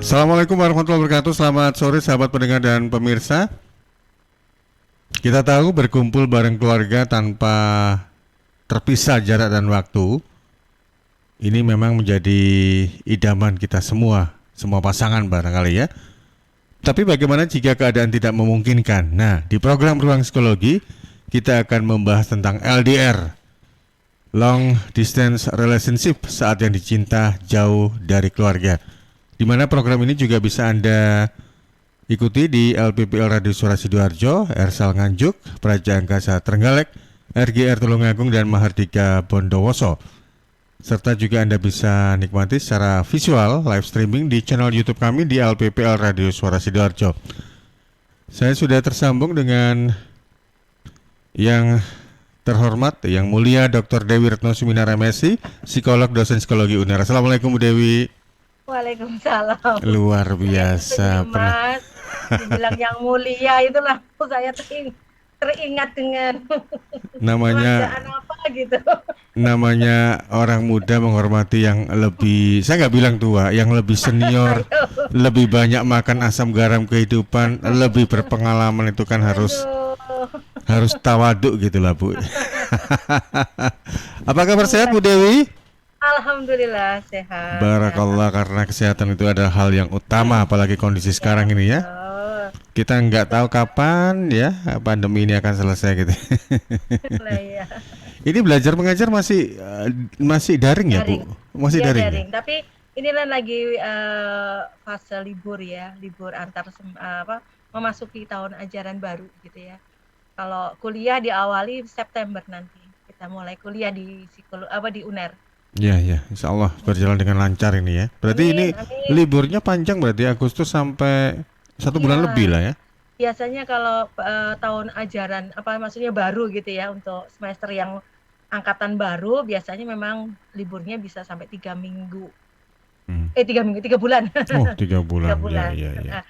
Assalamualaikum warahmatullahi wabarakatuh. Selamat sore sahabat pendengar dan pemirsa. Kita tahu berkumpul bareng keluarga tanpa terpisah jarak dan waktu ini memang menjadi idaman kita semua, semua pasangan barangkali ya. Tapi bagaimana jika keadaan tidak memungkinkan? Nah, di program Ruang Psikologi kita akan membahas tentang LDR, Long Distance Relationship, saat yang dicinta jauh dari keluarga. Di mana program ini juga bisa Anda ikuti di LPPL Radio Suara Sidoarjo, Ersal Nganjuk, Praja Angkasa Trenggalek, RGR Tulungagung, dan Mahardika Bondowoso. Serta juga Anda bisa nikmati secara visual live streaming di channel YouTube kami di LPPL Radio Suara Sidoarjo. Saya sudah tersambung dengan yang terhormat, yang mulia Dr. Dewi Retno Suminara MSI, psikolog, dosen psikologi UNER. Assalamualaikum Bu Dewi. Waalaikumsalam. Luar Saya itu nih biasa pernah. Mas, dibilang yang mulia itulah saya teringat dengan namanya kerajaan apa gitu. namanya orang muda menghormati yang lebih, saya nggak bilang tua, yang lebih senior, Ayo, lebih banyak makan asam garam kehidupan, lebih berpengalaman, itu kan harus aduh. harus tawaduk gitulah Bu. Apa kabar, sehat Bu Dewi? Alhamdulillah sehat, sehat. Barakallah, karena kesehatan itu adalah hal yang utama, apalagi kondisi Ya sekarang ini ya. betul. Kita nggak tahu kapan ya pandemi ini akan selesai gitu. Lah ya. Ini belajar mengajar masih daring ya Bu? Daring. Masih Ya daring ya? daring, tapi inilah lagi fase libur ya, libur memasuki tahun ajaran baru gitu ya. Kalau kuliah diawali September nanti. Kita mulai kuliah di di UNER. Iya, iya, insya Allah berjalan dengan lancar ini ya. Berarti ini Amin, amin. liburnya panjang, berarti Agustus sampai 1 bulan lebih Iya, lah ya. biasanya kalau tahun ajaran maksudnya baru gitu ya untuk semester yang angkatan baru biasanya memang liburnya bisa sampai 3 minggu. Hmm. 3 minggu, 3 bulan. Oh, tiga tiga bulan, ya, bulan. ya, ya.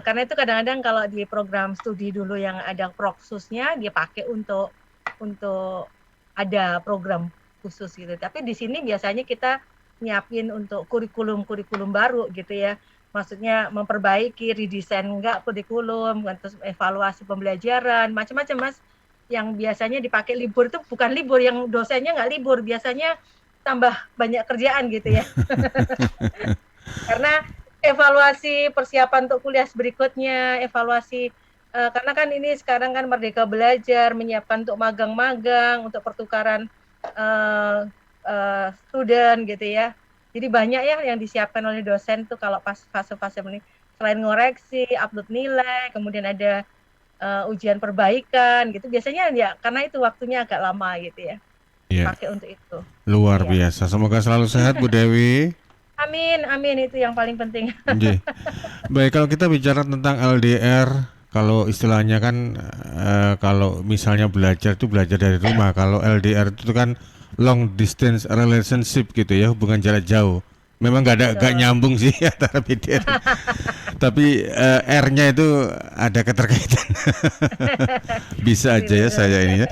Karena itu kadang-kadang kalau di program studi dulu yang ada proksusnya dia pakai untuk ada program khusus gitu. Tapi di sini biasanya kita nyiapin untuk kurikulum baru gitu ya. Maksudnya memperbaiki, redesign enggak kurikulum, terus evaluasi pembelajaran, macam-macam Mas. Yang biasanya dipakai libur itu bukan libur, yang dosennya nggak libur, biasanya tambah banyak kerjaan gitu ya. Karena evaluasi persiapan untuk kuliah berikutnya, evaluasi karena kan ini sekarang kan Merdeka Belajar menyiapkan untuk magang-magang, untuk pertukaran student gitu ya. Jadi banyak ya yang disiapkan oleh dosen tuh kalau pas fase-fase ini. Selain ngoreksi, upload nilai, kemudian ada ujian perbaikan gitu. Biasanya ya karena itu waktunya agak lama gitu ya. Ya, Dipakai untuk itu. luar Iya. biasa. Semoga selalu sehat Bu Dewi. Amin, amin itu yang paling penting. Nggih. Baik, kalau kita bicara tentang LDR, kalau istilahnya kan kalau misalnya belajar itu belajar dari rumah. Kalau LDR itu kan long distance relationship gitu ya, hubungan jarak jauh. Memang gak Betul. nyambung sih antara BDR. Tapi R-nya itu ada keterkaitan. Bisa aja ya Betul. saya ini ya.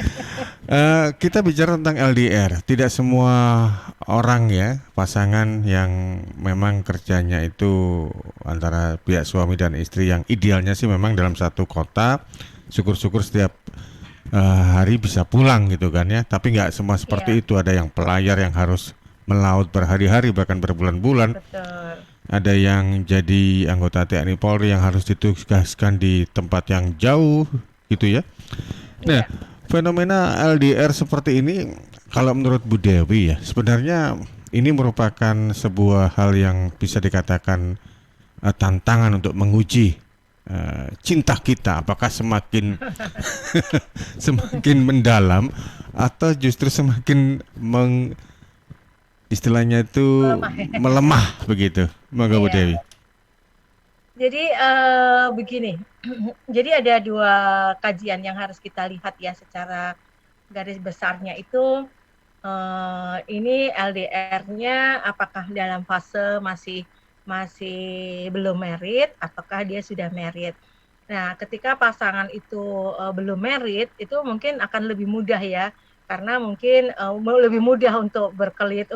Kita bicara tentang LDR. Tidak semua orang ya, pasangan yang memang kerjanya itu antara pihak suami dan istri, yang idealnya sih memang dalam satu kota. Syukur-syukur setiap hari bisa pulang gitu kan ya. Tapi nggak semua seperti Iya, itu. Ada yang pelayar yang harus melaut berhari-hari bahkan berbulan-bulan. betul. Ada yang jadi anggota TNI Polri yang harus ditugaskan di tempat yang jauh gitu ya. Nah, Iya, fenomena LDR seperti ini, kalau menurut Bu Dewi ya, sebenarnya ini merupakan sebuah hal yang bisa dikatakan tantangan untuk menguji cinta kita, apakah semakin semakin mendalam atau justru semakin istilahnya itu melemah ya. melemah begitu. Monggo Bu Iya. Dewi. Jadi begini, jadi ada dua kajian yang harus kita lihat ya secara garis besarnya itu ini LDR-nya apakah dalam fase masih masih belum married ataukah dia sudah married. Nah, ketika pasangan itu belum married, itu mungkin akan lebih mudah ya, karena mungkin lebih mudah untuk berkelit,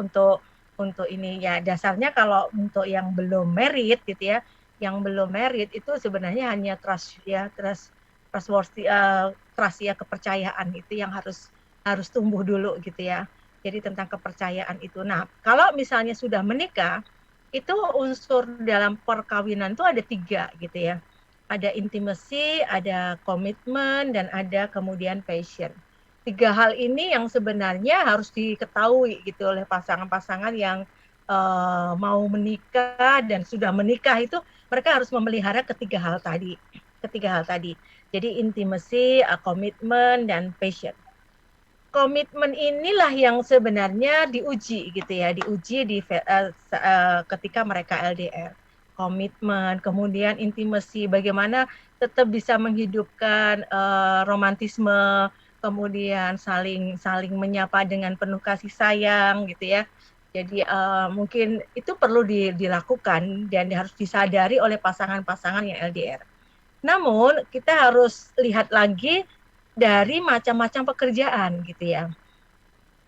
untuk ini ya. Dasarnya kalau untuk yang belum married gitu ya, yang belum married itu sebenarnya hanya trust ya, trustworthy, trust ya, kepercayaan itu yang harus tumbuh dulu gitu ya. Jadi tentang kepercayaan itu. Nah, kalau misalnya sudah menikah, itu unsur dalam perkawinan itu ada 3 gitu ya. Ada intimacy, ada komitmen, dan ada kemudian passion. 3 hal ini yang sebenarnya harus diketahui gitu oleh pasangan-pasangan yang mau menikah dan sudah menikah itu mereka harus memelihara ketiga hal tadi. Ketiga hal tadi. Jadi intimacy, komitmen, dan passion. Komitmen inilah yang sebenarnya diuji gitu ya, diuji ketika mereka LDR. Komitmen, kemudian intimacy, bagaimana tetap bisa menghidupkan romantisme, kemudian saling saling menyapa dengan penuh kasih sayang gitu ya. Jadi mungkin itu perlu dilakukan dan harus disadari oleh pasangan-pasangan yang LDR. Namun kita harus lihat lagi dari macam-macam pekerjaan gitu ya.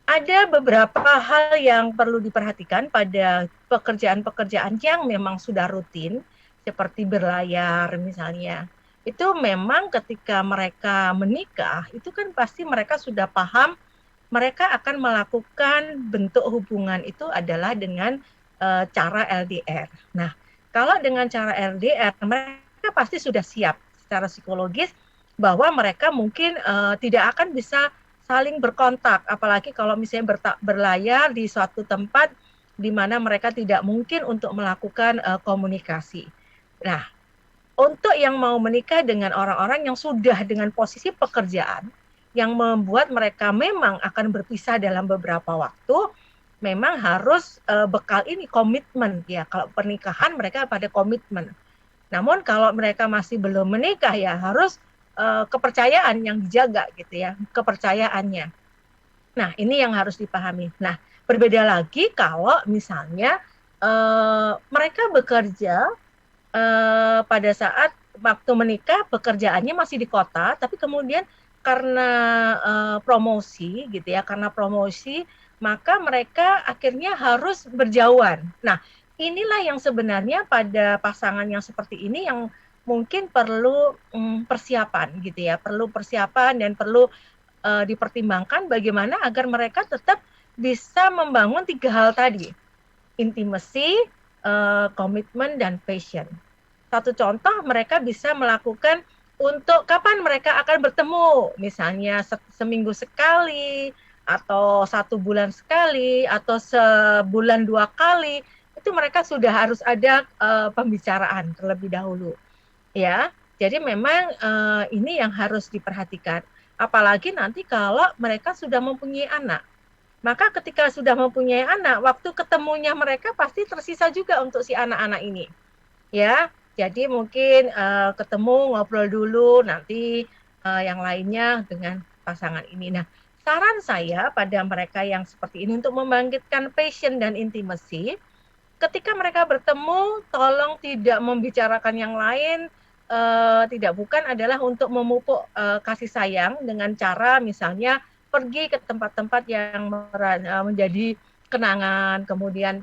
Ada beberapa hal yang perlu diperhatikan pada pekerjaan-pekerjaan yang memang sudah rutin, seperti berlayar misalnya. Itu memang ketika mereka menikah, itu kan pasti mereka sudah paham mereka akan melakukan bentuk hubungan itu adalah dengan cara LDR. Nah, kalau dengan cara LDR, mereka pasti sudah siap secara psikologis bahwa mereka mungkin tidak akan bisa saling berkontak, apalagi kalau misalnya berlayar di suatu tempat di mana mereka tidak mungkin untuk melakukan komunikasi. Nah, untuk yang mau menikah dengan orang-orang yang sudah dengan posisi pekerjaan, yang membuat mereka memang akan berpisah dalam beberapa waktu, memang harus bekal ini komitmen ya. Kalau pernikahan mereka pada komitmen. Namun kalau mereka masih belum menikah ya harus kepercayaan yang dijaga gitu ya, kepercayaannya. Nah, ini yang harus dipahami. Nah, berbeda lagi kalau misalnya mereka bekerja pada saat waktu menikah pekerjaannya masih di kota, tapi kemudian karena promosi gitu ya, karena promosi maka mereka akhirnya harus berjauhan. Nah, inilah yang sebenarnya pada pasangan yang seperti ini yang mungkin perlu persiapan gitu ya, perlu persiapan dan perlu dipertimbangkan bagaimana agar mereka tetap bisa membangun 3 hal tadi, intimacy, komitmen, dan passion. Satu contoh mereka bisa melakukan untuk kapan mereka akan bertemu, misalnya seminggu sekali, atau 1 bulan sekali, atau sebulan 2 kali, itu mereka sudah harus ada pembicaraan terlebih dahulu. Ya, jadi memang ini yang harus diperhatikan. Apalagi nanti kalau mereka sudah mempunyai anak. Maka ketika sudah mempunyai anak, waktu ketemunya mereka pasti tersisa juga untuk si anak-anak ini. Ya, jadi mungkin ketemu ngobrol dulu, nanti yang lainnya dengan pasangan ini. Nah, saran saya pada mereka yang seperti ini untuk membangkitkan passion dan intimacy, ketika mereka bertemu, tolong tidak membicarakan yang lain, tidak bukan adalah untuk memupuk kasih sayang dengan cara misalnya pergi ke tempat-tempat yang menjadi kenangan, kemudian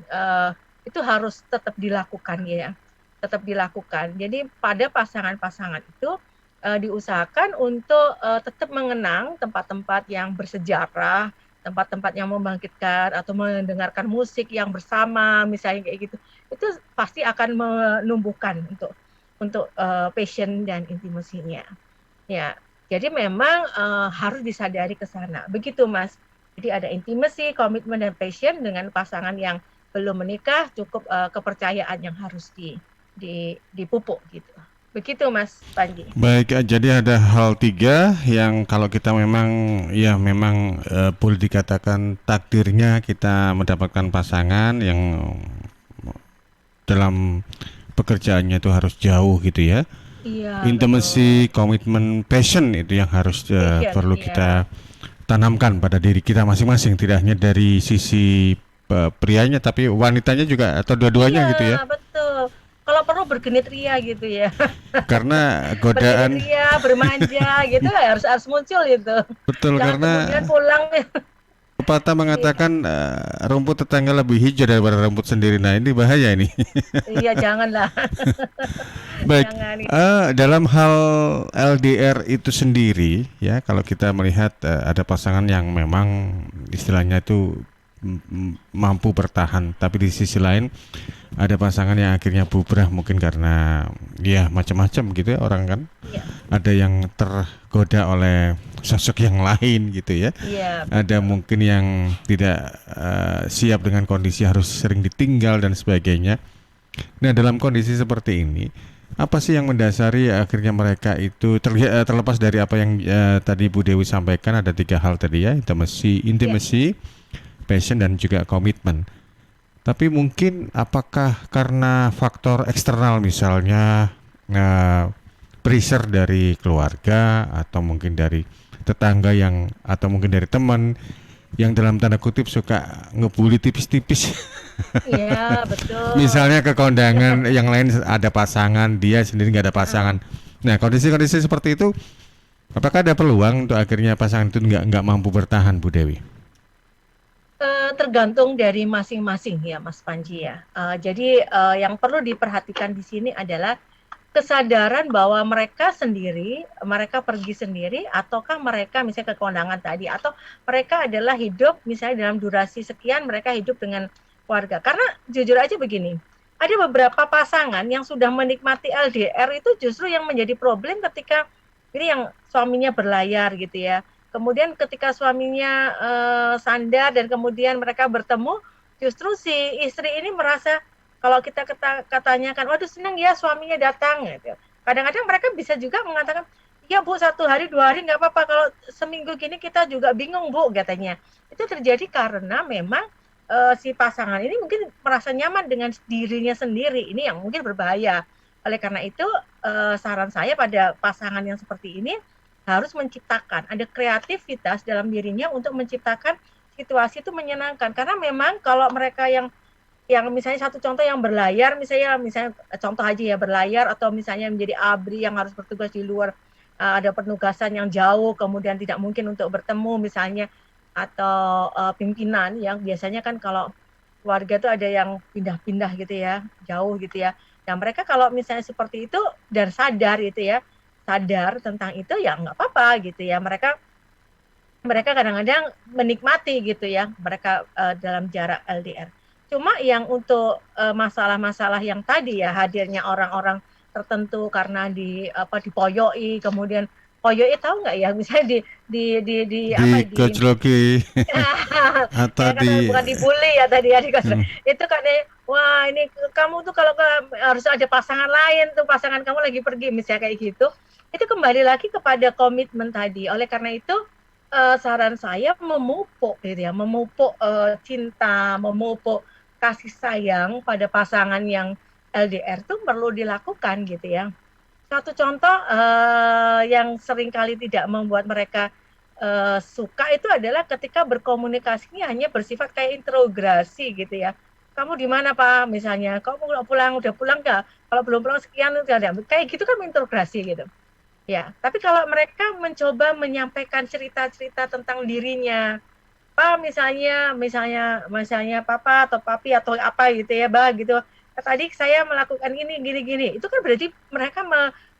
itu harus tetap dilakukan ya, tetap dilakukan. Jadi pada pasangan-pasangan itu diusahakan untuk tetap mengenang tempat-tempat yang bersejarah, tempat-tempat yang membangkitkan atau mendengarkan musik yang bersama, misalnya kayak gitu. Itu pasti akan menumbuhkan untuk passion dan intimasinya. Ya, jadi memang harus disadari ke sana. Begitu, Mas. Jadi ada intimacy, komitmen, dan passion dengan pasangan yang belum menikah, cukup kepercayaan yang harus dipupuk gitu. Begitu, Mas Panji. Baik, jadi ada hal 3 yang kalau kita memang boleh dikatakan takdirnya kita mendapatkan pasangan yang dalam pekerjaannya itu harus jauh gitu ya. Iya, Intimacy, komitmen, passion itu yang harus perlu kita tanamkan pada diri kita masing-masing, tidak hanya dari sisi prianya tapi wanitanya juga atau dua-duanya gitu ya. Betul. Kalau perlu bergenit ria gitu ya. Karena godaan bergenit ria, bermanja gitu harus muncul itu. betul. Jangan karena kemudian pulang Pepatah Iya, mengatakan rumput tetangga lebih hijau daripada rumput sendiri. Nah, ini bahaya ini. iya janganlah, Baik, jangan. dalam hal LDR itu sendiri, ya, kalau kita melihat ada pasangan yang memang istilahnya itu mampu bertahan, tapi di sisi lain ada pasangan yang akhirnya bubrah mungkin karena ya macam-macam gitu ya orang kan. Iya, Ada yang tergoda oleh sosok yang lain gitu ya. iya Ada betul. mungkin yang tidak siap dengan kondisi harus sering ditinggal dan sebagainya. Nah, dalam kondisi seperti ini, apa sih yang mendasari akhirnya mereka itu terlepas dari apa yang tadi Bu Dewi sampaikan, ada tiga hal tadi ya, Iya. intimacy, passion dan juga komitmen. Tapi mungkin apakah karena faktor eksternal misalnya eh, pressure dari keluarga atau mungkin dari tetangga yang atau mungkin dari teman yang dalam tanda kutip suka ngebully tipis-tipis. Iya, betul. Misalnya ke kondangan yang lain ada pasangan, dia sendiri nggak ada Heeh. pasangan. Nah, kondisi-kondisi seperti itu, apakah ada peluang untuk akhirnya pasangan itu nggak mampu bertahan, Bu Dewi? Tergantung dari masing-masing ya, Mas Panji ya. Jadi yang perlu diperhatikan di sini adalah kesadaran bahwa mereka sendiri, mereka pergi sendiri, ataukah mereka misalnya ke kondangan tadi, atau mereka adalah hidup misalnya dalam durasi sekian mereka hidup dengan keluarga. Karena jujur aja begini, ada beberapa pasangan yang sudah menikmati LDR itu justru yang menjadi problem ketika ini yang suaminya berlayar gitu ya. Kemudian ketika suaminya sandar dan kemudian mereka bertemu, justru si istri ini merasa kalau kita katanya kan, waduh senang ya suaminya datang gitu. Kadang-kadang mereka bisa juga mengatakan, iya Bu, 1 hari 2 hari nggak apa-apa, kalau seminggu gini kita juga bingung Bu katanya. Itu terjadi karena memang si pasangan ini mungkin merasa nyaman dengan dirinya sendiri. Ini yang mungkin berbahaya. Oleh karena itu saran saya pada pasangan yang seperti ini harus menciptakan ada kreativitas dalam dirinya untuk menciptakan situasi itu menyenangkan. Karena memang kalau mereka yang misalnya satu contoh yang berlayar misalnya contoh aja ya berlayar atau misalnya menjadi ABRI yang harus bertugas di luar ada penugasan yang jauh kemudian tidak mungkin untuk bertemu misalnya atau pimpinan yang biasanya kan kalau keluarga tuh ada yang pindah-pindah gitu ya jauh gitu ya. Nah mereka kalau misalnya seperti itu dan sadar gitu ya sadar tentang itu ya nggak apa-apa gitu ya mereka mereka kadang-kadang menikmati gitu ya mereka dalam jarak LDR. Cuma yang untuk masalah-masalah yang tadi ya hadirnya orang-orang tertentu karena dipoyoi kemudian poyoi tahu nggak ya misalnya di apa di Digojloki atau ya kan di bukan dibully ya tadi ya hmm, itu kan wah ini kamu tuh kalau harus ada pasangan lain tuh pasangan kamu lagi pergi misalnya kayak gitu itu kembali lagi kepada komitmen tadi oleh karena itu saran saya memupuk gitu ya memupuk cinta memupuk kasih sayang pada pasangan yang LDR tuh perlu dilakukan gitu ya satu contoh yang seringkali tidak membuat mereka suka itu adalah ketika berkomunikasinya hanya bersifat kayak interogasi gitu ya. Kamu di mana Pak? Misalnya, kamu udah pulang nggak? Kalau belum pulang sekian, kayak gitu kan interogasi gitu. Ya, tapi kalau mereka mencoba menyampaikan cerita-cerita tentang dirinya, Pak misalnya papa atau papi atau apa gitu ya, bah gitu. Tadi saya melakukan ini gini-gini. Itu kan berarti mereka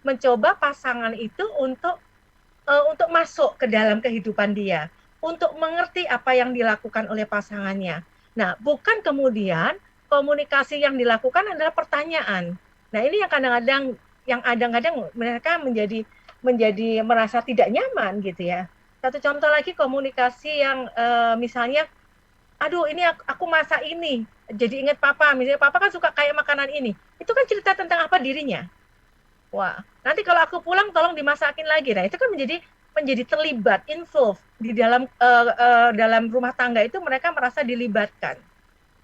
mencoba pasangan itu untuk masuk ke dalam kehidupan dia, untuk mengerti apa yang dilakukan oleh pasangannya. Nah, bukan kemudian komunikasi yang dilakukan adalah pertanyaan. Nah, ini yang kadang-kadang mereka menjadi merasa tidak nyaman gitu ya. Satu contoh lagi komunikasi yang misalnya, aduh ini aku masak ini, jadi ingat papa, misalnya papa kan suka kayak makanan ini. Itu kan cerita tentang apa dirinya. Wah, nanti kalau aku pulang tolong dimasakin lagi. Nah, itu kan menjadi menjadi terlibat, involved di dalam rumah tangga itu mereka merasa dilibatkan,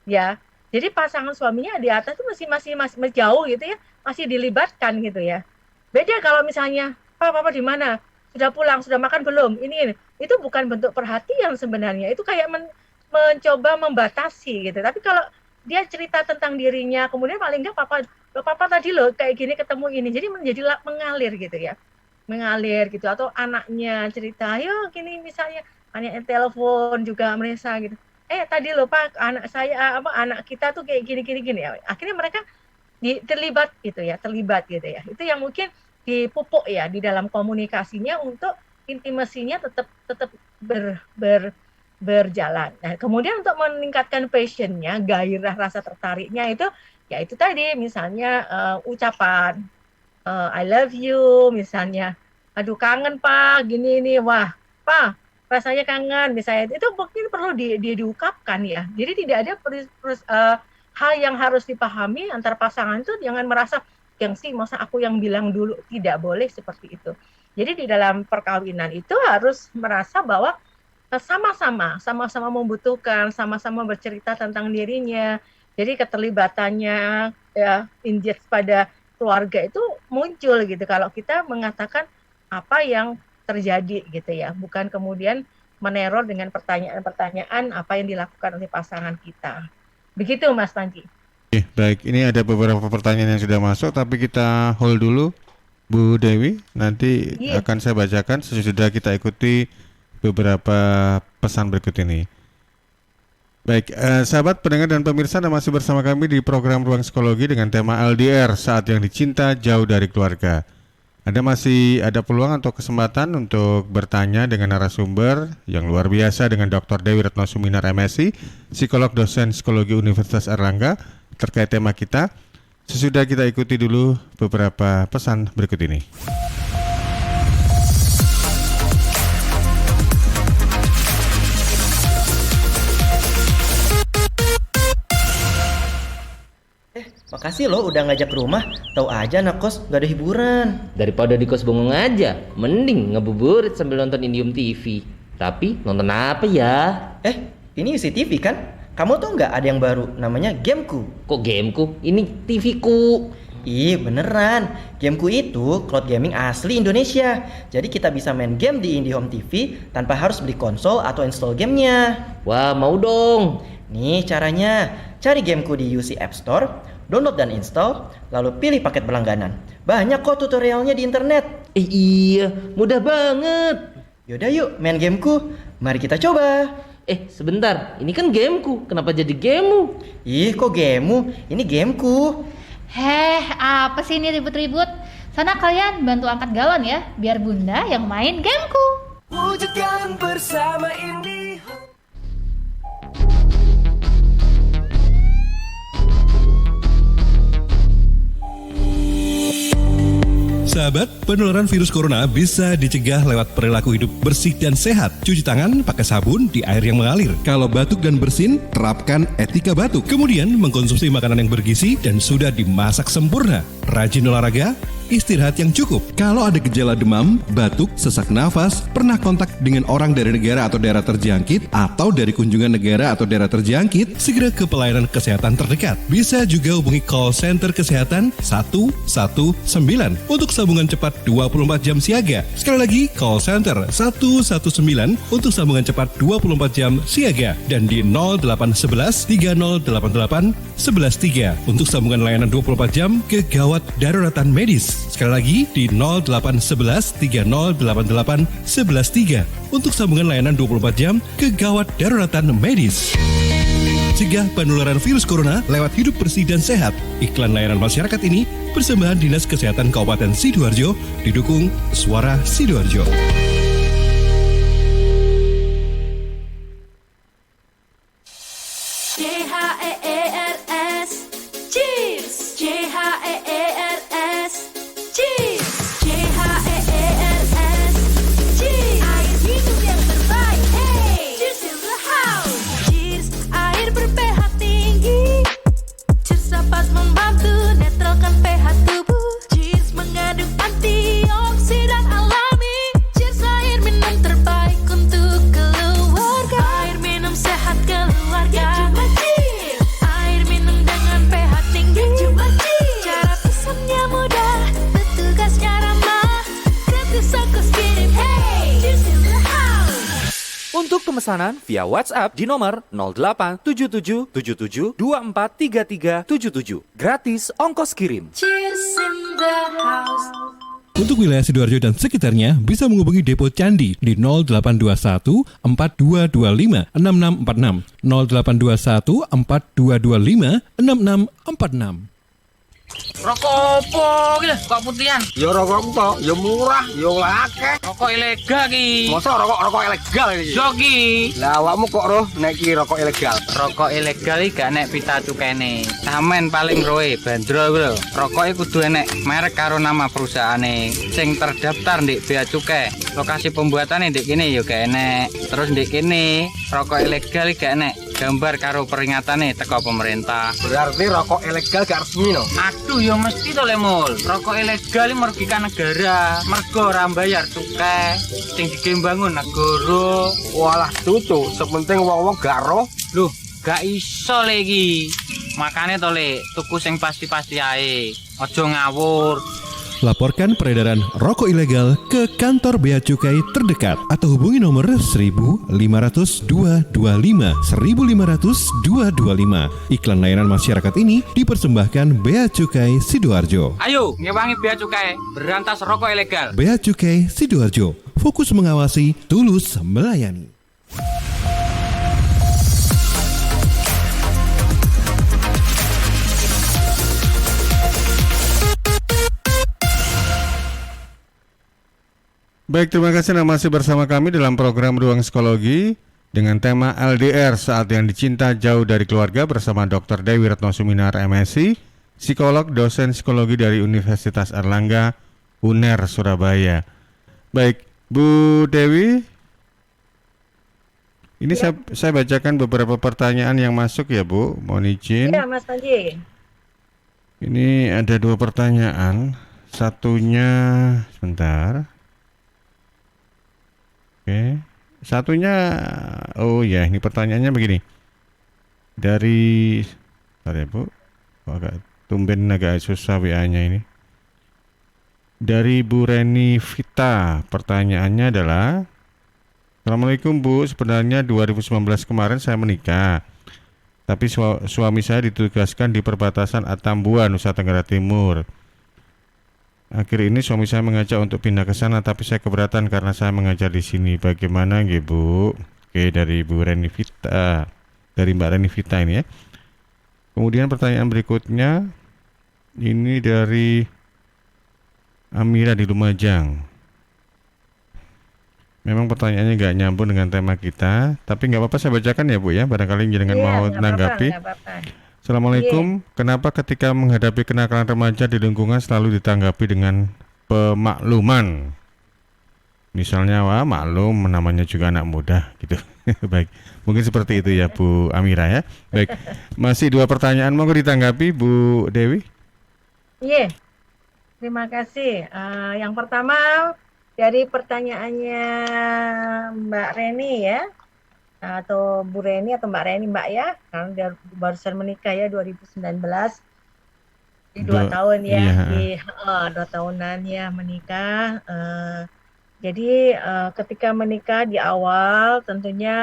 ya. Jadi pasangan suaminya di atas itu masih jauh gitu ya, masih dilibatkan gitu ya. Beda kalau misalnya, Pak, Papa di mana? Sudah pulang, sudah makan belum? Ini. Itu bukan bentuk perhatian sebenarnya. Itu kayak mencoba membatasi gitu. Tapi kalau dia cerita tentang dirinya, kemudian paling nggak papa tadi loh kayak gini ketemu ini. Jadi menjadi mengalir gitu ya. mengalir gitu, atau anaknya cerita, ayo gini misalnya, anaknya telepon juga mereka gitu. Tadi loh Pak, anak saya anak kita tuh kayak gini ya. Akhirnya mereka terlibat gitu ya, Itu yang mungkin dipupuk ya di dalam komunikasinya untuk intimasinya tetap berjalan. Nah, kemudian untuk meningkatkan passionnya, gairah rasa tertariknya itu, ya itu tadi misalnya ucapan I love you misalnya, aduh kangen Pak, gini ini, wah Pak rasanya kangen misalnya, itu mungkin perlu diungkapkan ya. Jadi tidak ada hal yang harus dipahami antar pasangan itu, jangan merasa gengsi, masa aku yang bilang dulu, tidak boleh seperti itu. Jadi di dalam perkawinan itu harus merasa bahwa sama-sama membutuhkan, sama-sama bercerita tentang dirinya. Jadi keterlibatannya ya engage pada keluarga itu muncul gitu kalau kita mengatakan apa yang terjadi gitu ya, bukan kemudian meneror dengan pertanyaan-pertanyaan apa yang dilakukan oleh pasangan kita. Begitu Mas Panji. Oke, baik, ini ada beberapa pertanyaan yang sudah masuk, tapi kita hold dulu Bu Dewi, nanti akan saya bacakan sesudah kita ikuti beberapa pesan berikut ini. Baik, sahabat pendengar dan pemirsa, Anda masih bersama kami di program Ruang Psikologi dengan tema LDR, saat yang dicinta jauh dari keluarga. Anda masih ada peluang atau kesempatan untuk bertanya dengan narasumber yang luar biasa dengan Dr. Dewi Retno Suminar MSI, psikolog dosen psikologi Universitas Airlangga, terkait tema kita. Sesudah kita ikuti dulu beberapa pesan berikut ini. Makasih loh udah ngajak ke rumah. Tahu aja anak kos gak ada hiburan. Daripada di kos bengong aja, mending ngebuburit sambil nonton Indium TV. Tapi nonton apa ya? Ini UCTV kan? Kamu tuh nggak ada yang baru, namanya Gameku. Kok Gameku? Ini TV ku. Ih beneran, Gameku itu cloud gaming asli Indonesia. Jadi kita bisa main game di IndiHome TV tanpa harus beli konsol atau install gamenya. Wah mau dong. Nih caranya, cari Gameku di UC App Store, download dan install, lalu pilih paket berlangganan. Banyak kok tutorialnya di internet. Iya, mudah banget. Yaudah yuk main Gameku, mari kita coba. Sebentar, ini kan gameku, kenapa jadi gamemu? Ih kok gamemu, ini Gameku. Apa sih ini ribut-ribut? Sana kalian bantu angkat galon ya, biar bunda yang main gameku. Wujudkan bersama IndiHome. Sahabat, penularan virus corona bisa dicegah lewat perilaku hidup bersih dan sehat. Cuci tangan pakai sabun di air yang mengalir. Kalau batuk dan bersin, terapkan etika batuk. Kemudian mengkonsumsi makanan yang bergizi dan sudah dimasak sempurna. Rajin olahraga, istirahat yang cukup. Kalau ada gejala demam, batuk, sesak nafas, pernah kontak dengan orang dari negara atau daerah terjangkit, atau dari kunjungan negara atau daerah terjangkit, segera ke pelayanan kesehatan terdekat. Bisa juga hubungi call center kesehatan 119 untuk sambungan cepat 24 jam siaga. Sekali lagi, call center 119 untuk sambungan cepat 24 jam siaga. Dan di 0811 3088 113 untuk sambungan layanan 24 jam kegawat daruratan medis. Sekali lagi di 0811 3088 113 untuk sambungan layanan 24 jam kegawat daruratan medis. Cegah penularan virus corona lewat hidup bersih dan sehat. Iklan layanan masyarakat ini persembahan Dinas Kesehatan Kabupaten Sidoarjo didukung Suara Sidoarjo. CHEERS Cheers. CHEERS Cheers. CHEERS Cheers. Air hidup yang terbaik. Hey, cheers in the house. Cheers, air ber-pH tinggi. Cheers dapat membantu netralkan pH tubuh. Cheers mengandung antioksidan alami. Cheers, air minum terbaik untuk keluarga. Air minum sehat keluarga. Cuma cheers. Air minum dengan pH tinggi. Cuma cheers. Cara pesannya mudah, petugasnya ramah. Gratis ongkos kirim. Hey, cheers in the house. Untuk pemesanan via WhatsApp di nomor 087777243377. Gratis ongkos kirim. Cheers in the house. Untuk wilayah Sidoarjo dan sekitarnya bisa menghubungi Depo Candi di 0821 4225 6646 0821 4225 6646. Rokok opo ki lho, kok putihan? Ya rokok kok, ya murah, ya akeh. Rokok ilegal ki. Masa rokok ilegal iki? Yo ki. Lah awakmu kok roh nek iki rokok ilegal? Rokok ilegal iki gak nek pita cukene. Samen paling roe bandrol kuwi lho. Rokoke kudu enek merek karo nama perusahaane sing terdaftar ndek bea cukai. Lokasi pembuatane ndek kene ya gak enek. Terus ndek kene rokok ilegal iki gak enek gambar karo peringatane teko pemerintah. Berarti rokok ilegal gak resmi no? Aduh ya mesti to Lemul. Rokok ilegal iki merugikan negara. Mergo ora bayar cukai sing digembangun negara. Walah tutu, sepenting wong-wong gak roh. Loh, gak iso lagi. Makane to Le, tuku sing pasti-pasti ae. Aja ngawur. Laporkan peredaran rokok ilegal ke kantor Bea Cukai terdekat atau hubungi nomor 1.500 225 1.500 225. Iklan layanan masyarakat ini dipersembahkan Bea Cukai Sidoarjo. Ayo, ngewangi bea cukai, berantas rokok ilegal. Bea Cukai Sidoarjo, fokus mengawasi, tulus melayani. Baik, terima kasih Anda masih bersama kami dalam program Ruang Psikologi dengan tema LDR saat yang dicinta jauh dari keluarga bersama Dr. Dewi Retno Suminar MSc, psikolog, dosen psikologi dari Universitas Airlangga, UNER Surabaya. Baik, Bu Dewi, ini saya bacakan beberapa pertanyaan yang masuk ya Bu, mohon izin. Iya Mas Panji. Ini ada 2 pertanyaan, satunya sebentar. Oke, satunya, oh ya, ini pertanyaannya begini. Dari, bentar ya Bu, agak tumben agak susah WA-nya ini. Dari Bu Reni Vita, pertanyaannya adalah, Assalamualaikum Bu, sebenarnya 2019 kemarin saya menikah, tapi suami saya ditugaskan di perbatasan Atambua, Nusa Tenggara Timur. Akhir ini suami saya mengajak untuk pindah ke sana, tapi saya keberatan karena saya mengajar di sini. Bagaimana nggih Bu? Oke, dari Bu Reni Vita, dari Mbak Reni Vita ini ya. Kemudian pertanyaan berikutnya ini dari Amira di Lumajang. Memang pertanyaannya nggak nyambung dengan tema kita, tapi nggak apa-apa saya bacakan ya Bu ya, barangkali jenengan mau menanggapi. Assalamualaikum, kenapa ketika menghadapi kenakalan remaja di lingkungan selalu ditanggapi dengan pemakluman? Misalnya, wah maklum namanya juga anak muda gitu. Baik, mungkin seperti itu ya Bu Amira ya. Baik, masih 2 pertanyaan, mau ditanggapi Bu Dewi? Iya, terima kasih. Yang pertama dari pertanyaannya Mbak Reni ya, atau Bu Reni atau Mbak Reni Mbak ya, karena dia barusan menikah ya 2019, di 2 tahun ya, iya. di 2 tahunan ya menikah. Jadi ketika menikah di awal tentunya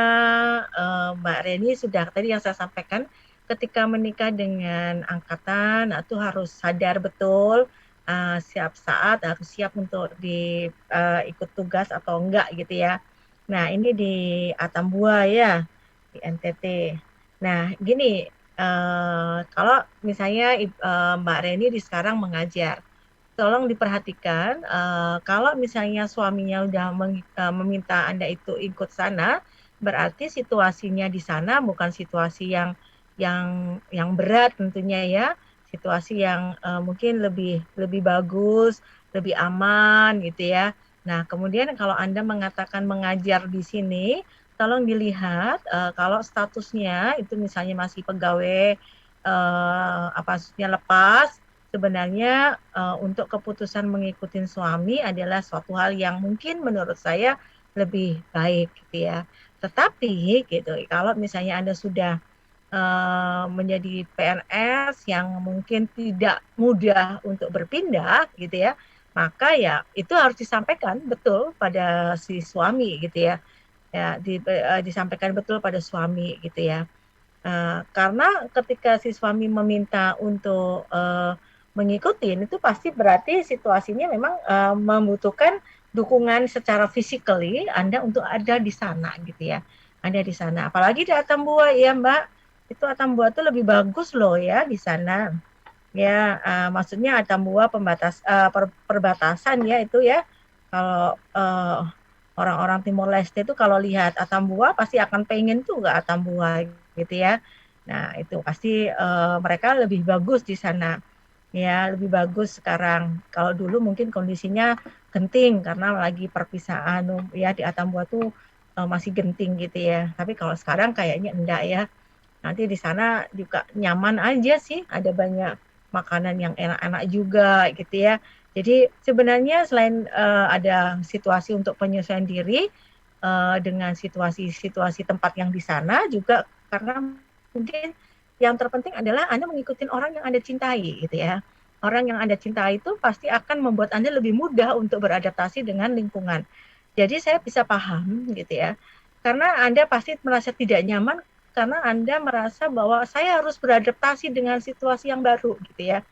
Mbak Reni sudah tadi yang saya sampaikan, ketika menikah dengan angkatan itu harus sadar betul siap saat harus siap untuk ikut tugas atau enggak gitu ya. Nah ini di Atambua ya, di NTT. Nah gini, kalau misalnya Mbak Reni sekarang mengajar, tolong diperhatikan kalau misalnya suaminya udah meminta Anda itu ikut sana, berarti situasinya di sana bukan situasi yang berat tentunya ya, situasi yang mungkin lebih bagus, lebih aman gitu ya. Nah, kemudian kalau Anda mengatakan mengajar di sini, tolong dilihat kalau statusnya itu misalnya masih pegawai lepas, sebenarnya untuk keputusan mengikuti suami adalah suatu hal yang mungkin menurut saya lebih baik gitu ya. Tetapi gitu, kalau misalnya Anda sudah menjadi PNS yang mungkin tidak mudah untuk berpindah gitu ya, maka ya itu harus disampaikan betul pada si suami gitu ya, disampaikan betul pada suami gitu ya, karena ketika si suami meminta untuk mengikutin itu pasti berarti situasinya memang membutuhkan dukungan secara physically Anda untuk ada di sana gitu ya. Anda di sana. Apalagi di Atambua ya Mbak, itu Atambua tuh lebih bagus loh ya di sana. Ya, maksudnya Atambua perbatasan ya itu ya. Kalau orang-orang Timor Leste itu kalau lihat Atambua pasti akan pengen tuh ke Atambua gitu ya. Nah, itu pasti mereka lebih bagus di sana. Ya, lebih bagus sekarang. Kalau dulu mungkin kondisinya genting karena lagi perpisahan ya di Atambua tuh masih genting gitu ya. Tapi kalau sekarang kayaknya enggak ya. Nanti di sana juga nyaman aja sih, ada banyak makanan yang enak-enak juga gitu ya. Jadi sebenarnya selain ada situasi untuk penyesuaian diri dengan situasi-situasi tempat yang di sana juga karena mungkin yang terpenting adalah Anda mengikuti orang yang Anda cintai gitu ya. Orang yang Anda cintai itu pasti akan membuat Anda lebih mudah untuk beradaptasi dengan lingkungan. Jadi saya bisa paham gitu ya. Karena Anda pasti merasa tidak nyaman karena Anda merasa bahwa saya harus beradaptasi dengan situasi yang baru gitu ya.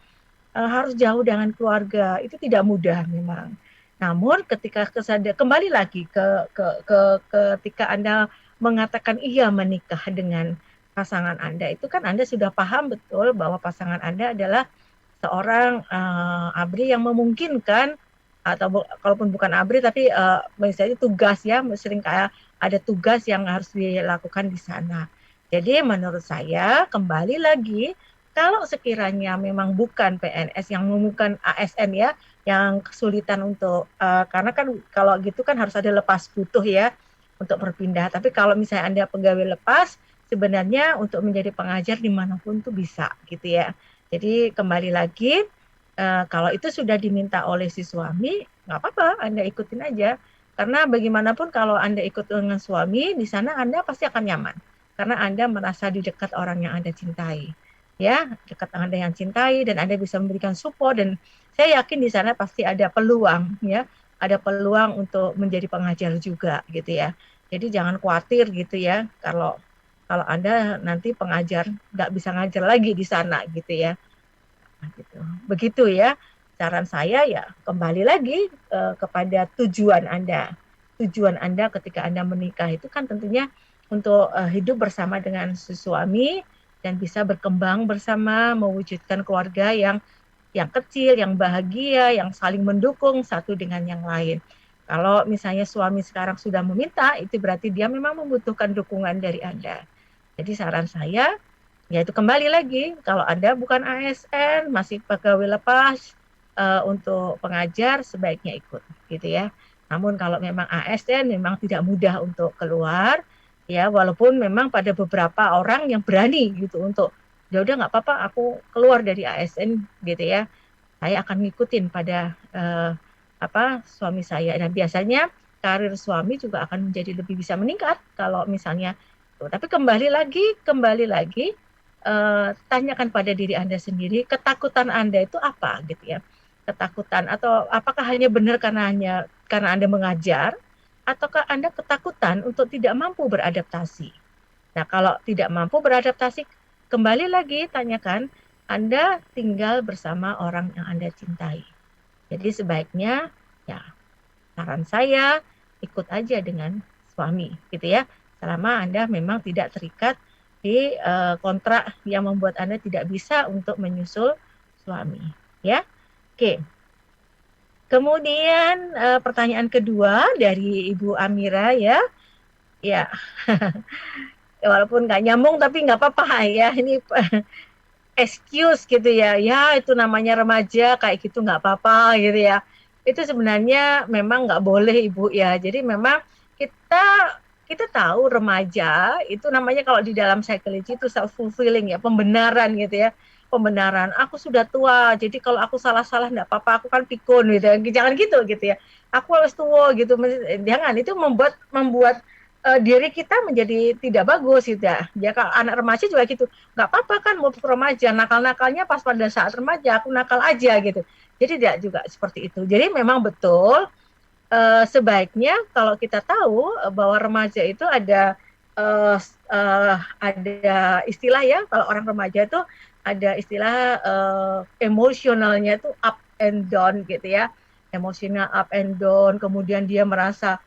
Harus jauh dengan keluarga, itu tidak mudah memang. Namun ketika kembali lagi ketika Anda mengatakan iya menikah dengan pasangan Anda itu kan Anda sudah paham betul bahwa pasangan Anda adalah seorang ABRI yang memungkinkan atau kalaupun bukan ABRI tapi misalnya tugas ya sering kayak ada tugas yang harus dilakukan di sana. Jadi menurut saya kembali lagi kalau sekiranya memang bukan PNS yang bukan ASN ya yang kesulitan untuk karena kan kalau gitu kan harus ada lepas butuh ya untuk berpindah. Tapi kalau misalnya Anda pegawai lepas sebenarnya untuk menjadi pengajar dimanapun tuh bisa gitu ya. Jadi kembali lagi kalau itu sudah diminta oleh si suami nggak apa-apa Anda ikutin aja karena bagaimanapun kalau Anda ikut dengan suami di sana Anda pasti akan nyaman karena Anda merasa di dekat orang yang Anda cintai ya dekat Anda yang cintai dan Anda bisa memberikan support dan saya yakin di sana pasti ada peluang ya ada peluang untuk menjadi pengajar juga gitu ya. Jadi jangan khawatir gitu ya kalau Anda nanti pengajar nggak bisa ngajar lagi di sana gitu ya. Nah, gitu. Begitu ya. Saran saya ya kembali lagi kepada tujuan Anda. Tujuan Anda ketika Anda menikah itu kan tentunya untuk hidup bersama dengan suami dan bisa berkembang bersama mewujudkan keluarga yang kecil, yang bahagia, yang saling mendukung satu dengan yang lain. Kalau misalnya suami sekarang sudah meminta, itu berarti dia memang membutuhkan dukungan dari Anda. Jadi saran saya, yaitu kembali lagi, kalau Anda bukan ASN, masih pegawai lepas untuk pengajar, sebaiknya ikut, gitu ya. Namun kalau memang ASN, memang tidak mudah untuk keluar, ya walaupun memang pada beberapa orang yang berani gitu untuk, ya udah nggak apa-apa, aku keluar dari ASN, gitu ya. Saya akan ngikutin pada suami saya. Dan biasanya karir suami juga akan menjadi lebih bisa meningkat kalau misalnya. Tapi kembali lagi tanyakan pada diri Anda sendiri ketakutan Anda itu apa gitu ya. Ketakutan atau apakah hanya benar karena Anda mengajar ataukah Anda ketakutan untuk tidak mampu beradaptasi. Nah, kalau tidak mampu beradaptasi kembali lagi tanyakan Anda tinggal bersama orang yang Anda cintai. Jadi sebaiknya ya saran saya ikut aja dengan suami gitu ya. Selama Anda memang tidak terikat di kontrak yang membuat Anda tidak bisa untuk menyusul suami, ya. Oke. Kemudian pertanyaan kedua dari Ibu Amira ya. Ya. Walaupun nggak nyambung tapi nggak apa-apa ya. Ini excuse gitu ya. Ya, itu namanya remaja kayak gitu nggak apa-apa gitu ya. Itu sebenarnya memang nggak boleh Ibu ya. Jadi memang kita tahu remaja itu namanya kalau di dalam psychology itu self fulfilling ya, pembenaran gitu ya. Pembenaran, aku sudah tua, jadi kalau aku salah-salah enggak apa-apa, aku kan pikun gitu. Jangan gitu ya. Aku harus tua gitu. Jangan itu membuat diri kita menjadi tidak bagus gitu ya. Ya kalau anak remaja juga gitu. Enggak apa-apa kan mau remaja, nakal-nakalnya pas pada saat remaja aku nakal aja gitu. Jadi tidak juga seperti itu. Jadi memang betul sebaiknya kalau kita tahu bahwa remaja itu ada istilah ya kalau orang remaja itu ada istilah emosionalnya itu up and down gitu ya, emosional up and down, kemudian dia merasa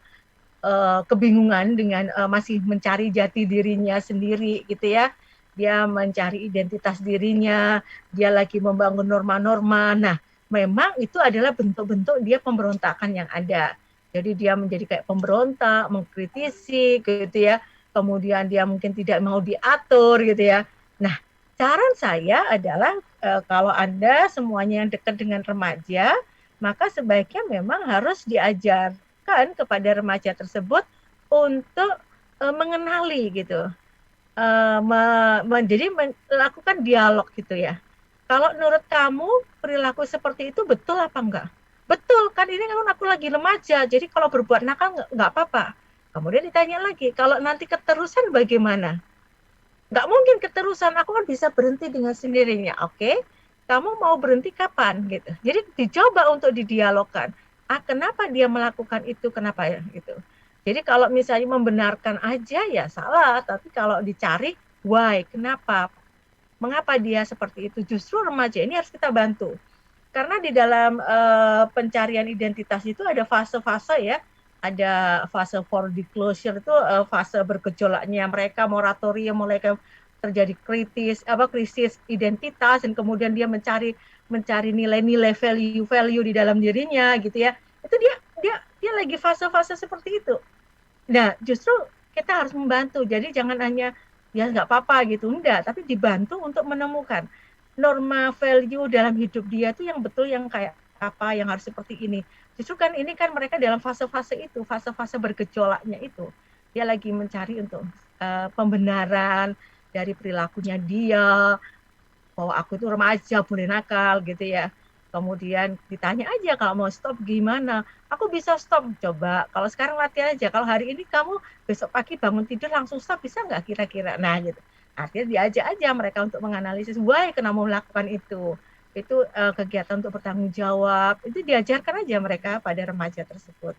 kebingungan dengan masih mencari jati dirinya sendiri gitu ya, dia mencari identitas dirinya, dia lagi membangun norma-norma. Nah, memang itu adalah bentuk-bentuk dia pemberontakan yang ada. Jadi dia menjadi kayak pemberontak, mengkritisi gitu ya, kemudian dia mungkin tidak mau diatur gitu ya. Nah, saran saya adalah kalau Anda semuanya yang dekat dengan remaja, maka sebaiknya memang harus diajarkan kepada remaja tersebut untuk mengenali gitu, jadi melakukan dialog gitu ya. Kalau menurut kamu perilaku seperti itu betul apa enggak? Betul, kan ini kan aku lagi remaja, jadi kalau berbuat nakal enggak apa-apa. Kemudian ditanya lagi, kalau nanti keterusan bagaimana? Nggak mungkin keterusan, aku kan bisa berhenti dengan sendirinya. Oke, kamu mau berhenti kapan gitu. Jadi dicoba untuk didialogkan. Kenapa dia melakukan itu, kenapa ya gitu. Jadi kalau misalnya membenarkan aja ya salah, tapi kalau dicari why, kenapa, mengapa dia seperti itu, justru remaja ini harus kita bantu. Karena di dalam pencarian identitas itu ada fase-fase ya, ada fase for disclosure itu fase bergejolaknya mereka, moratorium, mereka terjadi krisis identitas, dan kemudian dia mencari nilai-nilai value di dalam dirinya gitu ya. Itu dia lagi fase-fase seperti itu. Nah, justru kita harus membantu. Jadi jangan hanya ya nggak apa-apa gitu, enggak, tapi dibantu untuk menemukan norma value dalam hidup dia tuh yang betul, yang kayak apa, yang harus seperti ini. Justru kan ini kan mereka dalam fase-fase itu, fase-fase bergejolaknya itu. Dia lagi mencari untuk pembenaran dari perilakunya dia, bahwa aku itu remaja, boleh nakal gitu ya. Kemudian ditanya aja kalau mau stop gimana. Aku bisa stop, coba. Kalau sekarang latihan aja. Kalau hari ini kamu besok pagi bangun tidur langsung stop, bisa nggak kira-kira? Nah gitu. Artinya diajak aja mereka untuk menganalisis why kenapa melakukan itu. Itu kegiatan untuk bertanggung jawab. Itu diajarkan aja mereka pada remaja tersebut.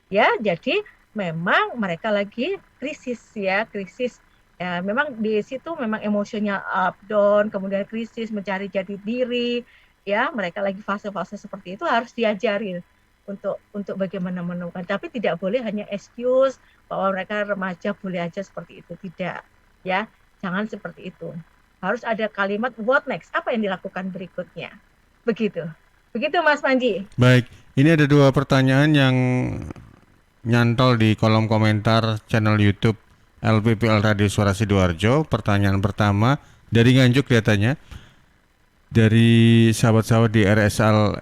Ya, jadi memang mereka lagi krisis ya, krisis. Ya, memang di situ memang emosinya up down, kemudian krisis, mencari jati diri. Ya, mereka lagi fase-fase seperti itu harus diajarin untuk bagaimana menemukan. Tapi tidak boleh hanya excuse bahwa mereka remaja boleh aja seperti itu, tidak. Ya, jangan seperti itu. Harus ada kalimat what next, apa yang dilakukan berikutnya. Begitu. Begitu Mas Panji. Baik, ini ada 2 pertanyaan yang nyantol di kolom komentar channel YouTube LPPL Radio Suara Sidoarjo. Pertanyaan pertama dari Nganjuk kelihatannya. Dari sahabat-sahabat di RSL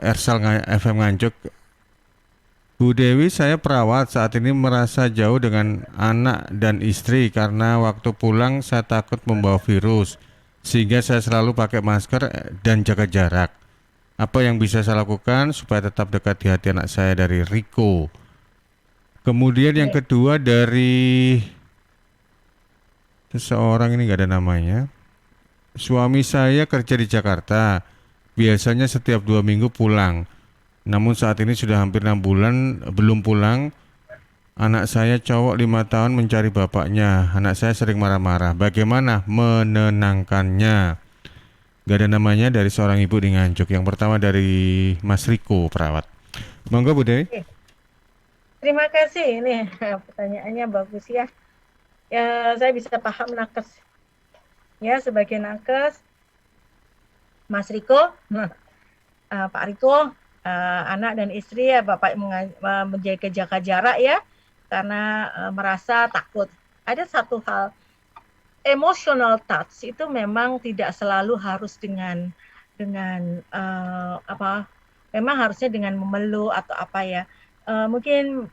FM Nganjuk. Bu Dewi, saya perawat, saat ini merasa jauh dengan anak dan istri karena waktu pulang saya takut membawa virus, sehingga saya selalu pakai masker dan jaga jarak. Apa yang bisa saya lakukan supaya tetap dekat di hati anak saya? Dari Riko. Kemudian yang kedua dari seseorang, ini nggak ada namanya. Suami saya kerja di Jakarta, biasanya setiap 2 minggu pulang. Namun saat ini sudah hampir 6 bulan belum pulang. Anak saya cowok 5 tahun mencari bapaknya. Anak saya sering marah-marah. Bagaimana menenangkannya? Gak ada namanya, dari seorang ibu di Nganjuk. Yang pertama dari Mas Riko, perawat. Monggo Bu Dewi. Terima kasih, ini pertanyaannya bagus ya. Ya, saya bisa paham nakes. Ya, sebagai nakes, Mas Riko, Pak Riko, anak dan istri ya, Bapak menjaga jaga jarak ya, karena merasa takut. Ada satu hal, emotional touch itu memang tidak selalu harus dengan memang harusnya dengan memeluk atau apa ya. Mungkin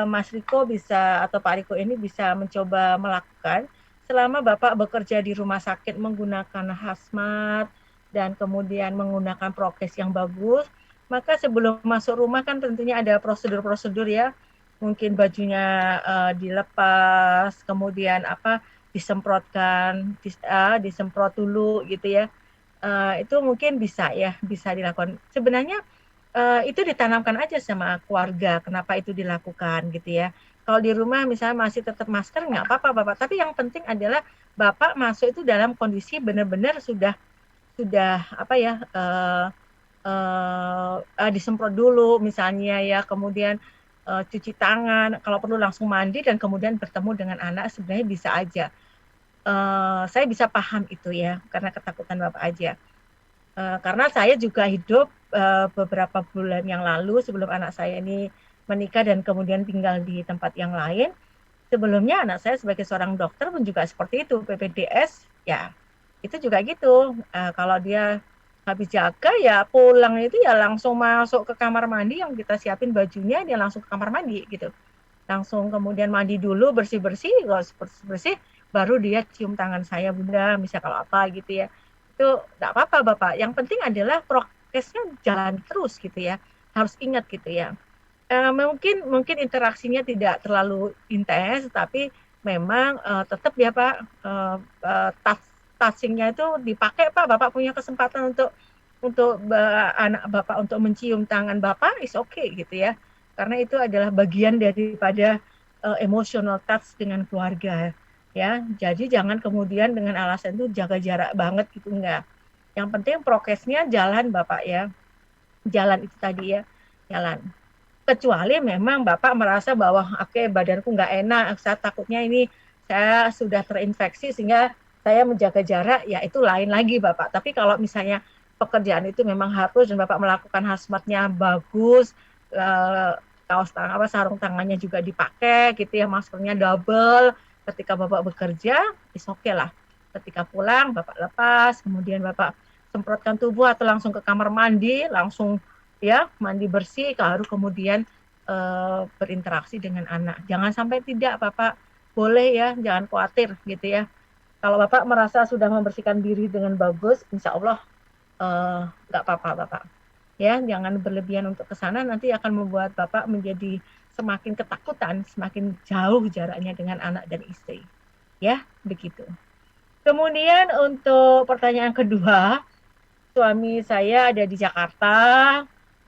Mas Riko bisa atau Pak Riko ini bisa mencoba melakukan selama Bapak bekerja di rumah sakit menggunakan hazmat dan kemudian menggunakan prokes yang bagus, maka sebelum masuk rumah kan tentunya ada prosedur-prosedur ya. Mungkin bajunya dilepas, kemudian disemprotkan, disemprot dulu gitu ya. Itu mungkin bisa dilakukan. Sebenarnya itu ditanamkan aja sama keluarga, kenapa itu dilakukan gitu ya. Kalau di rumah misalnya masih tetap masker, nggak apa-apa Bapak. Tapi yang penting adalah Bapak masuk itu dalam kondisi benar-benar sudah sudah apa ya disemprot dulu misalnya ya, kemudian cuci tangan, kalau perlu langsung mandi dan kemudian bertemu dengan anak sebenarnya bisa aja. Saya bisa paham itu ya, karena ketakutan Bapak aja. Karena saya juga hidup beberapa bulan yang lalu sebelum anak saya ini menikah dan kemudian tinggal di tempat yang lain. Sebelumnya anak saya sebagai seorang dokter pun juga seperti itu, PPDS ya itu juga gitu. Kalau dia habis jaga ya pulang itu ya langsung masuk ke kamar mandi yang kita siapin bajunya, dia langsung ke kamar mandi gitu. Langsung kemudian mandi dulu, bersih-bersih, kalau bersih-bersih baru dia cium tangan saya, Bunda, misal kalau apa gitu ya. Itu enggak apa-apa Bapak, yang penting adalah prokesnya jalan terus gitu ya. Harus ingat gitu ya. Mungkin interaksinya tidak terlalu intens, tapi memang tetap ya Pak, touching-nya itu dipakai Pak. Bapak punya kesempatan untuk anak Bapak untuk mencium tangan Bapak, is okay gitu ya. Karena itu adalah bagian daripada emotional touch dengan keluarga ya. Jadi jangan kemudian dengan alasan itu jaga jarak banget gitu, enggak. Yang penting prokesnya jalan Bapak ya. Jalan itu tadi ya, jalan. Kecuali memang Bapak merasa bahwa oke badanku nggak enak, saya takutnya ini saya sudah terinfeksi sehingga saya menjaga jarak, ya itu lain lagi Bapak. Tapi kalau misalnya pekerjaan itu memang harus dan Bapak melakukan hazmatnya bagus, kaos tangan sarung tangannya juga dipakai gitu ya, maskernya double ketika Bapak bekerja, is okay lah. Ketika pulang Bapak lepas, kemudian Bapak semprotkan tubuh atau langsung ke kamar mandi, langsung ya mandi bersih, baru kemudian berinteraksi dengan anak. Jangan sampai tidak Bapak, boleh ya, jangan khawatir gitu ya. Kalau Bapak merasa sudah membersihkan diri dengan bagus, insya Allah nggak apa-apa Bapak. Ya, jangan berlebihan untuk ke sana, nanti akan membuat Bapak menjadi semakin ketakutan, semakin jauh jaraknya dengan anak dan istri. Ya, begitu. Kemudian untuk pertanyaan kedua, suami saya ada di Jakarta,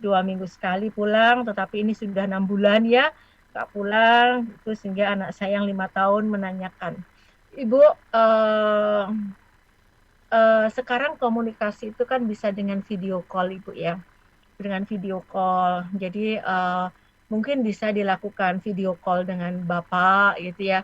2 minggu sekali pulang, tetapi ini sudah 6 bulan ya, nggak pulang, itu sehingga anak saya yang 5 tahun menanyakan, Ibu, sekarang komunikasi itu kan bisa dengan video call Ibu ya, dengan video call. Jadi mungkin bisa dilakukan video call dengan Bapak gitu ya,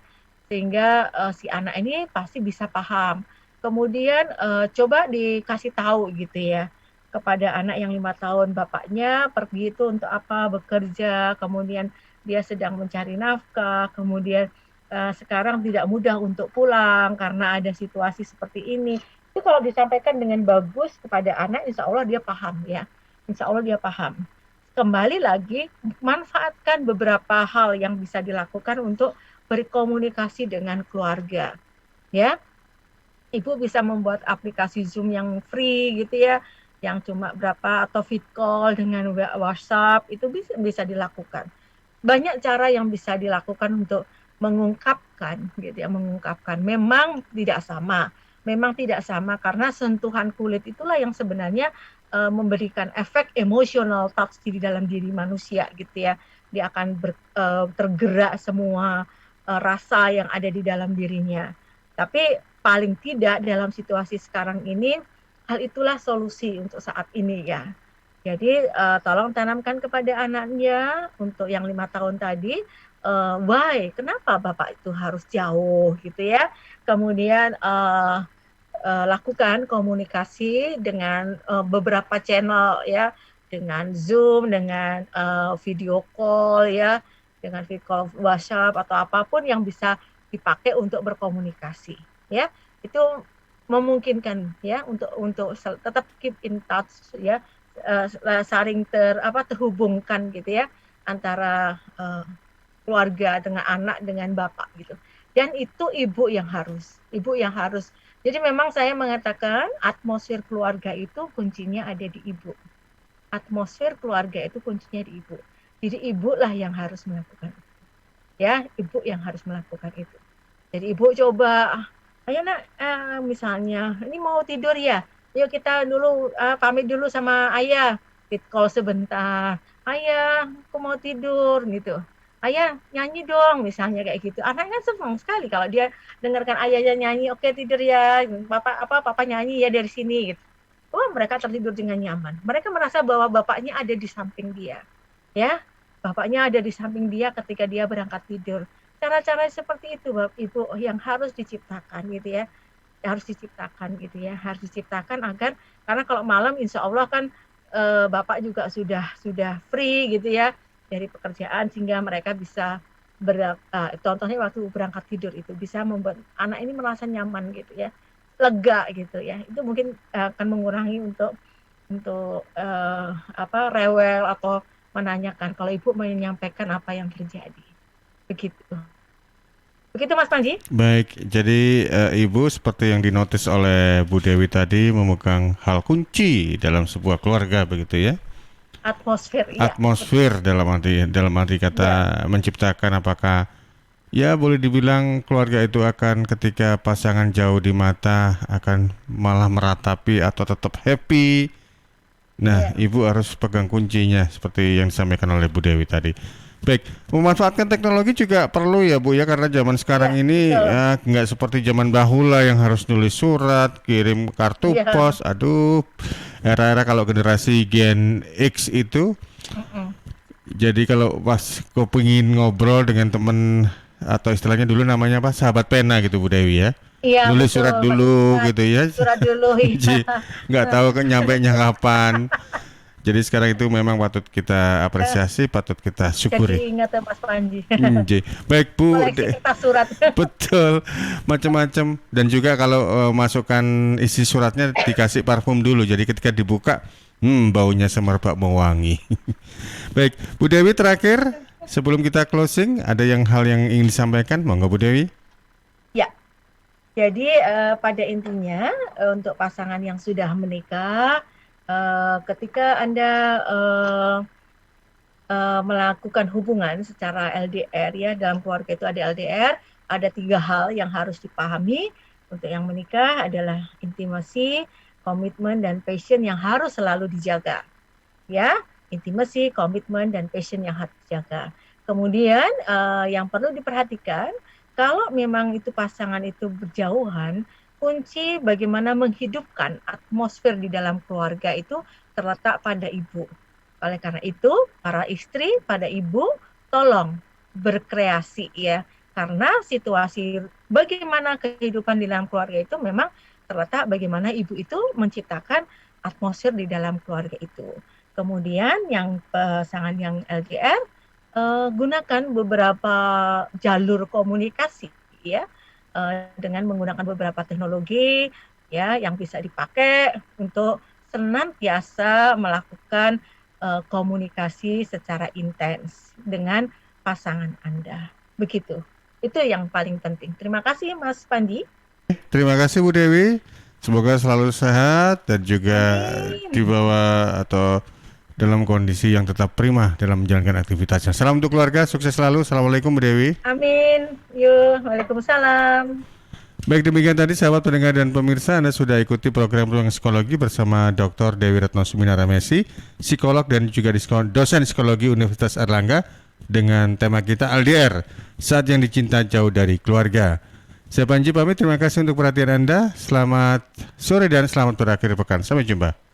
sehingga si anak ini pasti bisa paham. Kemudian coba dikasih tahu gitu ya kepada anak yang 5 tahun, bapaknya pergi itu untuk apa, bekerja, kemudian dia sedang mencari nafkah, kemudian sekarang tidak mudah untuk pulang karena ada situasi seperti ini. Itu kalau disampaikan dengan bagus kepada anak, insya Allah dia paham ya. Insya Allah dia paham. Kembali lagi, manfaatkan beberapa hal yang bisa dilakukan untuk berkomunikasi dengan keluarga. Ya, Ibu bisa membuat aplikasi Zoom yang free gitu ya, yang cuma berapa, atau vid call dengan WhatsApp, itu bisa dilakukan. Banyak cara yang bisa dilakukan untuk mengungkapkan gitu ya, mengungkapkan. Memang tidak sama karena sentuhan kulit itulah yang sebenarnya memberikan efek emotional touch di dalam diri manusia gitu ya. Dia akan tergerak semua rasa yang ada di dalam dirinya. Tapi paling tidak dalam situasi sekarang ini, hal itulah solusi untuk saat ini ya. Jadi tolong tanamkan kepada anaknya untuk yang 5 tahun tadi, why, kenapa Bapak itu harus jauh gitu ya. Kemudian lakukan komunikasi dengan beberapa channel ya, dengan Zoom, dengan video call ya, dengan video call WhatsApp atau apapun yang bisa dipakai untuk berkomunikasi ya. Itu memungkinkan ya untuk tetap keep in touch ya, saling terhubungkan gitu ya antara keluarga dengan anak dengan bapak gitu. Dan itu ibu yang harus. Jadi memang saya mengatakan atmosfer keluarga itu kuncinya ada di ibu. Atmosfer keluarga itu kuncinya di ibu. Jadi ibu lah yang harus melakukan itu. Ya, ibu yang harus melakukan itu. Jadi ibu coba, ayo nak, misalnya ini mau tidur ya, yuk kita dulu pamit dulu sama ayah, vid call sebentar, ayah aku mau tidur gitu, ayah nyanyi dong misalnya kayak gitu. Anaknya senang sekali kalau dia dengarkan ayahnya nyanyi, oke tidur ya, papa nyanyi ya dari sini gitu. mereka tertidur dengan nyaman. Mereka merasa bahwa bapaknya ada di samping dia. Ya, bapaknya ada di samping dia ketika dia berangkat tidur. Cara-cara seperti itu Bapak Ibu yang harus diciptakan gitu ya. Harus diciptakan agar, karena kalau malam insya Allah kan Bapak juga sudah free gitu ya dari pekerjaan, sehingga mereka bisa contohnya waktu berangkat tidur itu bisa membuat anak ini merasa nyaman gitu ya, lega gitu ya. Itu mungkin akan mengurangi untuk rewel atau menanyakan kalau ibu menyampaikan apa yang terjadi. Begitu Mas Panji. Baik, jadi Ibu seperti yang dinotis oleh Bu Dewi tadi memegang hal kunci dalam sebuah keluarga begitu ya. Atmosfer, ya. Atmosfer dalam arti kata menciptakan, apakah ya boleh dibilang keluarga itu akan ketika pasangan jauh di mata akan malah meratapi atau tetap happy. Nah, Ibu harus pegang kuncinya seperti yang disampaikan oleh Bu Dewi tadi. Baik, memanfaatkan teknologi juga perlu ya Bu ya, karena zaman sekarang ini nggak seperti zaman bahula yang harus nulis surat, kirim kartu pos. Aduh, era-era kalau generasi Gen X itu, jadi kalau pas kepingin ngobrol dengan temen atau istilahnya dulu namanya apa, sahabat pena gitu Bu Dewi ya. Iya, nulis betul. surat dulu gitu ya. Surat dulu. Jadi nggak tahu kan nyampainya kapan. Jadi sekarang itu memang patut kita apresiasi, patut kita syukuri. Jadi ingat ya Mas Panji. Baik Bu. Koleksi kertas surat. Betul, macam-macam. Dan juga kalau masukkan isi suratnya dikasih parfum dulu. Jadi ketika dibuka, baunya semerbak mewangi. Baik, Bu Dewi terakhir sebelum kita closing, ada hal yang ingin disampaikan? Monggo Bu Dewi. Ya. Jadi pada intinya untuk pasangan yang sudah menikah, ketika Anda melakukan hubungan secara LDR ya, dalam keluarga itu ada LDR, ada 3 hal yang harus dipahami. Untuk yang menikah adalah intimasi, komitmen, dan passion yang harus selalu dijaga. Ya, intimasi, komitmen, dan passion yang harus dijaga. Kemudian yang perlu diperhatikan, kalau memang itu pasangan itu berjauhan, kunci bagaimana menghidupkan atmosfer di dalam keluarga itu terletak pada ibu. Oleh karena itu, para istri, pada ibu, tolong berkreasi ya. Karena situasi bagaimana kehidupan di dalam keluarga itu memang terletak bagaimana ibu itu menciptakan atmosfer di dalam keluarga itu. Kemudian yang pasangan yang LDR, gunakan beberapa jalur komunikasi ya. Dengan menggunakan beberapa teknologi ya yang bisa dipakai untuk senantiasa melakukan komunikasi secara intens dengan pasangan Anda. Begitu. Itu yang paling penting. Terima kasih Mas Pandi. Terima kasih Bu Dewi. Semoga selalu sehat dan juga dibawa atau dalam kondisi yang tetap prima dalam menjalankan aktivitasnya. Salam untuk keluarga, sukses selalu. Assalamualaikum Bu Dewi. Amin. Yuk, waalaikumsalam. Baik, demikian tadi sahabat pendengar dan pemirsa, Anda sudah ikuti program Ruang Psikologi bersama Dr. Dewi Retno Suminaramesi, psikolog dan juga dosen psikologi Universitas Airlangga dengan tema kita LDR, saat yang dicinta jauh dari keluarga. Saya Panji pamit, terima kasih untuk perhatian Anda. Selamat sore dan selamat berakhir pekan. Sampai jumpa.